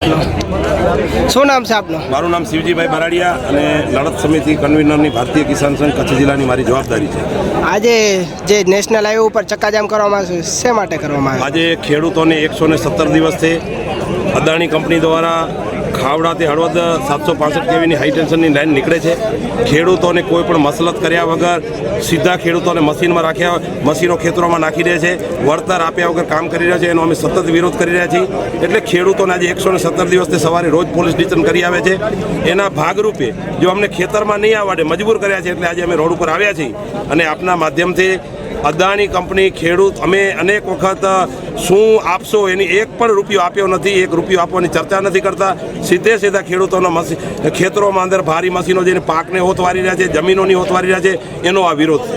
શું નામ છે આપનું? મારું નામ શિવજીભાઈ બરાડિયા અને લડત સમિતિ કન્વીનરની ભારતીય કિસાન સંઘ કચ્છ જિલ્લાની મારી જવાબદારી છે. આજે જે નેશનલ હાઈવે ઉપર ચક્કાજામ કરવામાં આવ્યું છે, શા માટે કરવામાં આવ્યું? આજે ખેડૂતોને 117 દિવસથી અદાણી કંપની દ્વારા ખાવડાથી હળવદ 765 કેવીની હાઈ ટેન્શનની લાઈન નીકળે છે. ખેડૂતોને કોઈ પણ મસલત કર્યા વગર સીધા ખેડૂતોને મશીનમાં રાખ્યા, મશીનો ખેતરોમાં નાખી દે છે, વળતર આપ્યા વગર કામ કરી રહ્યા છે. એનો અમે સતત વિરોધ કરી રહ્યા છીએ. એટલે ખેડૂતોને આજે 117 દિવસથી સવારે રોજ પોલીસ ડિટેન કરી આવે છે. એના ભાગરૂપે જો અમને ખેતરમાં નહીં આવવાડે મજબૂર કર્યા છે, એટલે આજે અમે રોડ ઉપર આવ્યા છીએ. અને આપના માધ્યમથી અદાણી કંપની ખેડૂત અમે અનેક વખત શું આપશો એની એક પણ રૂપિયો આપ્યો નથી, એક રૂપિયો આપવાની ચર્ચા નથી કરતા. સીધા ખેડૂતોના ખેતરોમાં અંદર ભારી મશીનો જઈને પાકને હોતવારી રહ્યા છે, જમીનોની હોતવારી રહ્યા છે. એનો આ વિરોધ છે.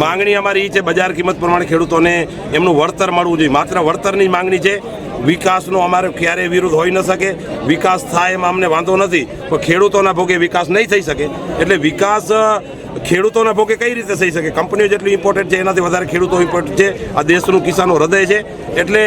માંગણી અમારી એ છે બજાર કિંમત પ્રમાણે ખેડૂતોને એમનું વળતર મળવું જોઈએ. માત્ર વળતરની માંગણી છે. વિકાસનો અમારે ક્યારેય વિરોધ હોઈ ન શકે. વિકાસ થાય એમાં અમને વાંધો નથી, પણ ખેડૂતોના ભોગે વિકાસ નહીં થઈ શકે. એટલે વિકાસ ખેડૂતોના ભોગે કઈ રીતે થઈ શકે? કંપનીઓ જેટલી ઇમ્પોર્ટન્ટ છે એનાથી વધારે ખેડૂતો ઇમ્પોર્ટન્ટ છે. આ દેશનું કિસાનો હૃદય છે. એટલે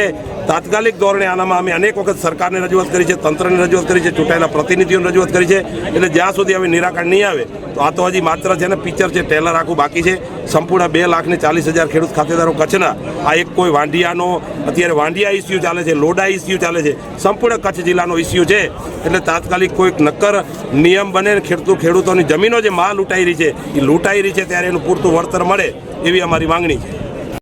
તાત્કાલિક ધોરણે આનામાં અમે અનેક વખત સરકારને રજૂઆત કરી છે, તંત્રને રજૂઆત કરી છે, ચૂંટાયેલા પ્રતિનિધિઓને રજૂઆત કરી છે. એટલે જ્યાં સુધી હવે નિરાકરણ નહીં આવે તો આ તો હજી માત્ર છે ને પિક્ચર છે, ટેલર આખું બાકી છે. સંપૂર્ણ 2,40,000 ખેડૂત ખાતેદારો કચ્છના આ એક કોઈ વાંઢિયાનો અત્યારે વાંઢિયા ઇસ્યુ ચાલે છે, લોડા ઇસ્યુ ચાલે છે, સંપૂર્ણ કચ્છ જિલ્લાનો ઇસ્યુ છે. એટલે તાત્કાલિક કોઈક નક્કર નિયમ બને, ખેડૂતોની જમીનો જે માલ લૂંટાઈ રહી છે એ લૂંટાઈ રહી છે ત્યારે એનું પૂરતું વળતર મળે એવી અમારી માંગણી છે.